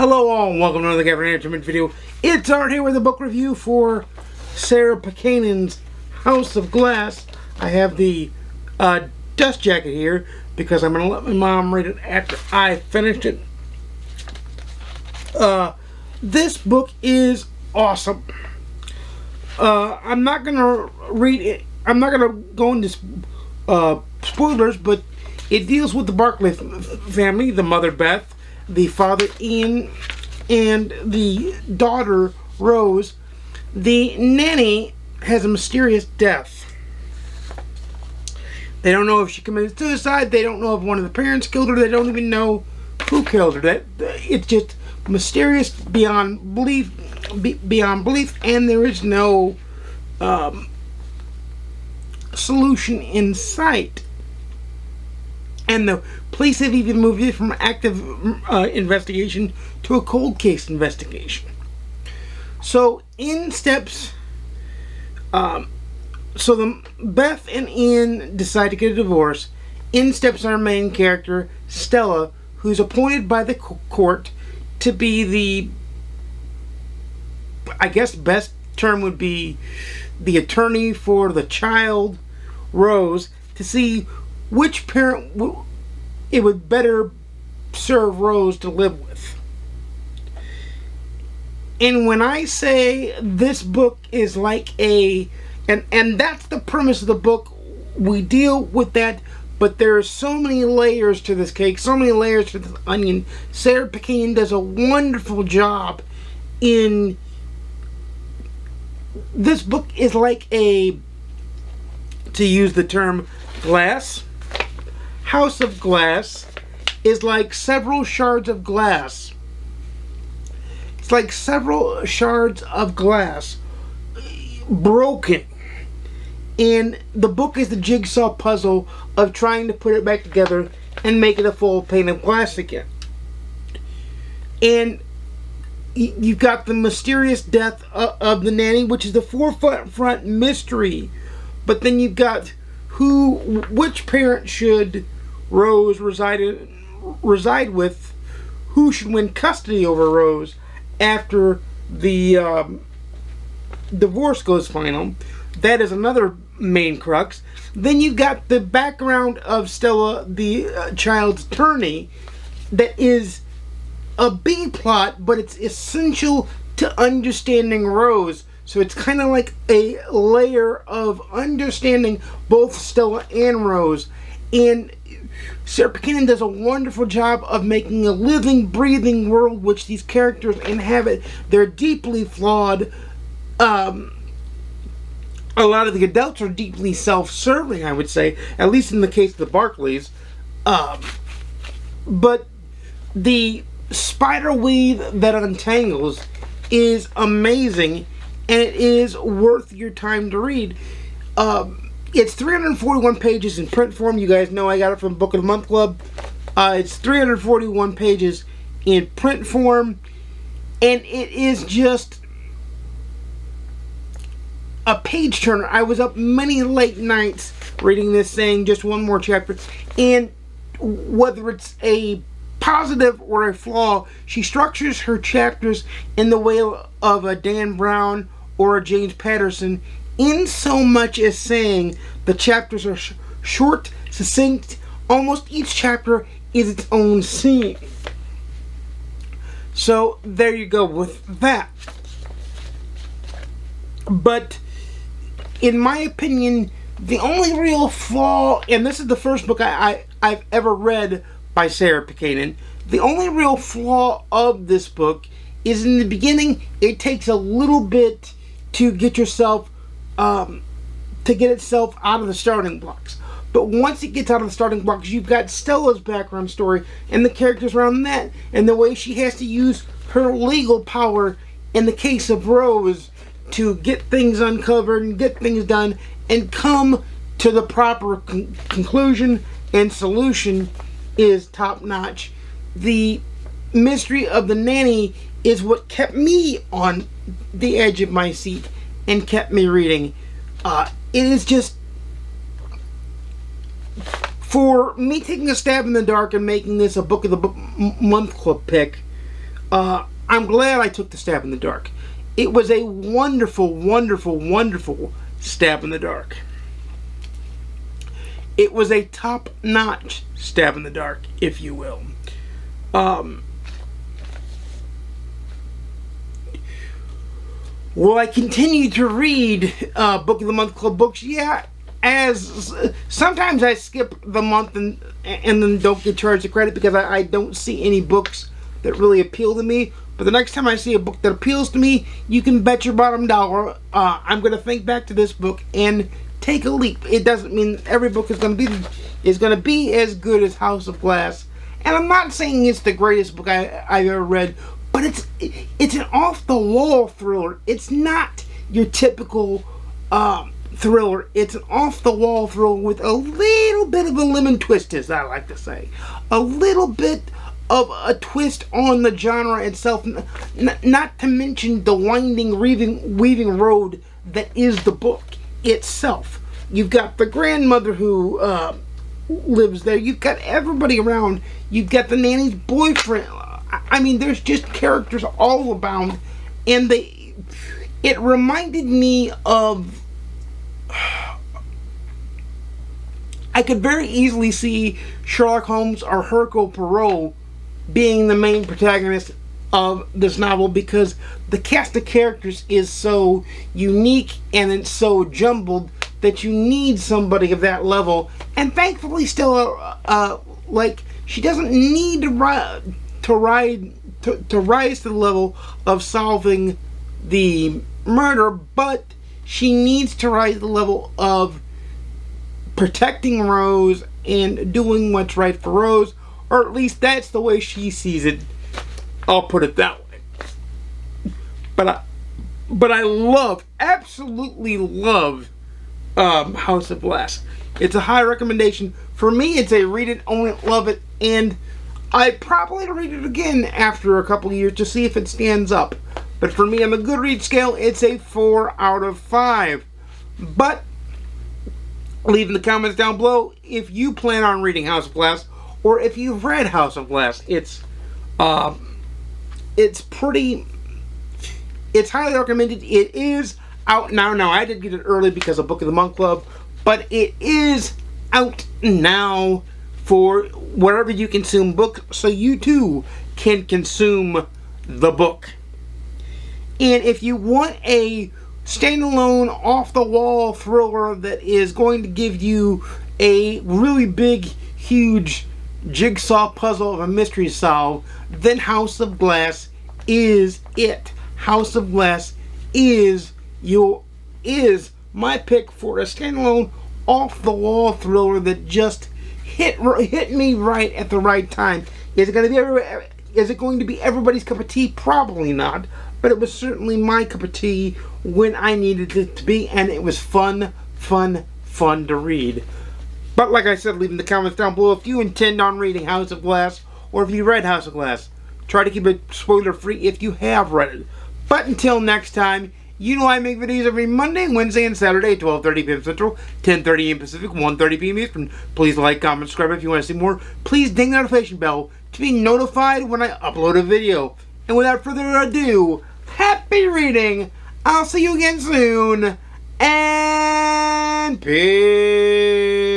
Hello all, and welcome to another Gavin Entertainment video. It's Art here with a book review for Sarah Pekkanen's House of Glass. I have the dust jacket here because I'm going to let my mom read it after I finished it. This book is awesome. I'm not going to read it. I'm not going to go into spoilers, but it deals with the Barclay family, the mother Beth, the father Ian, and the daughter Rose. The nanny has a mysterious death. They don't know if she committed suicide. They don't know if one of the parents killed her. They don't even know who killed her. It's just mysterious beyond belief. And there is no solution in sight. And the police have even moved it from active investigation to a cold case investigation. So in steps, so Beth and Ian decide to get a divorce. In steps our main character, Stella, who's appointed by the court to be the, I guess best term would be the attorney for the child, Rose, to see which parent it would better serve Rose to live with. And when I say this book is like and that's the premise of the book, we deal with that, but there are so many layers to this cake, so many layers to this onion. Sarah Pekkanen does a wonderful job in this book. Is like to use the term glass. House of Glass is like several shards of glass. It's like several shards of glass broken. And the book is the jigsaw puzzle of trying to put it back together and make it a full pane of glass again. And you've got the mysterious death of the nanny, which is the forefront mystery. But then you've got which parent should Rose reside with, who should win custody over Rose after the divorce goes final. That is another main crux. Then you've got the background of Stella, the child's attorney, that is a B plot, but it's essential to understanding Rose. So it's kind of like a layer of understanding both Stella and Rose. And Sarah Pekkanen does a wonderful job of making a living, breathing world which these characters inhabit. They're deeply flawed. A lot of the adults are deeply self-serving, I would say, at least in the case of the Barclays. But the spider weave that untangles is amazing, and it is worth your time to read. It's 341 pages in print form. You guys know I got it from Book of the Month Club. It's 341 pages in print form, and it is just a page turner. I was up many late nights reading this, saying just one more chapter. And whether it's a positive or a flaw, she structures her chapters in the way of a Dan Brown or a James Patterson, in so much as saying the chapters are short, succinct. Almost each chapter is its own scene. So there you go with that. But in my opinion, the only real flaw, and this is the first book I've ever read by Sarah Pekkanen, the only real flaw of this book is in the beginning. It takes a little bit to get yourself to get itself out of the starting blocks. But once it gets out of the starting blocks, you've got Stella's background story and the characters around that, and the way she has to use her legal power in the case of Rose to get things uncovered and get things done and come to the proper conclusion and solution is top notch. The mystery of the nanny is what kept me on the edge of my seat and kept me reading. It is just, for me taking a stab in the dark and making this a Book of the Month Club pick, I'm glad I took the stab in the dark. It was a wonderful, wonderful, wonderful stab in the dark. It was a top-notch stab in the dark, if you will. Will I continue to read Book of the Month Club books? Yeah, as sometimes I skip the month and then don't get charged the credit because I don't see any books that really appeal to me. But the next time I see a book that appeals to me, you can bet your bottom dollar I'm going to think back to this book and take a leap. It doesn't mean every book is going to be as good as House of Glass. And I'm not saying it's the greatest book I've ever read, but it's an off-the-wall thriller. It's not your typical thriller. It's an off-the-wall thriller with a little bit of a lemon twist, as I like to say. A little bit of a twist on the genre itself, not to mention the winding, weaving road that is the book itself. You've got the grandmother who lives there. You've got everybody around. You've got the nanny's boyfriend. I mean, there's just characters all abound, and it reminded me of. I could very easily see Sherlock Holmes or Hercule Poirot being the main protagonist of this novel because the cast of characters is so unique and it's so jumbled that you need somebody of that level. And thankfully, still, like, she doesn't need to rise to the level of solving the murder, but she needs to rise to the level of protecting Rose and doing what's right for Rose, or at least that's the way she sees it. I'll put it that way. But I absolutely love House of Glass. It's a high recommendation. For me, it's a read it, own it, love it, and I probably read it again after a couple of years to see if it stands up. But for me, on the GoodReads scale, it's a 4 out of 5. But leave in the comments down below if you plan on reading House of Glass, or if you've read House of Glass. It's highly recommended. It is out now. Now, I did get it early because of Book of the Month Club, but it is out now for wherever you consume books, so you too can consume the book. And if you want a standalone, off-the-wall thriller that is going to give you a really big, huge jigsaw puzzle of a mystery to solve, then House of Glass is it. House of Glass is my pick for a standalone, off-the-wall thriller that just hit me right at the right time. Is it going to be everybody's cup of tea? Probably not. But it was certainly my cup of tea when I needed it to be, and it was fun to read. But like I said, leave in the comments down below if you intend on reading House of Glass, or if you read House of Glass. Try to keep it spoiler-free if you have read it. But until next time, you know I make videos every Monday, Wednesday, and Saturday at 12:30 p.m. Central, 10:30 a.m. Pacific, 1:30 p.m. Eastern. Please like, comment, subscribe if you want to see more. Please ding the notification bell to be notified when I upload a video. And without further ado, happy reading! I'll see you again soon, and peace!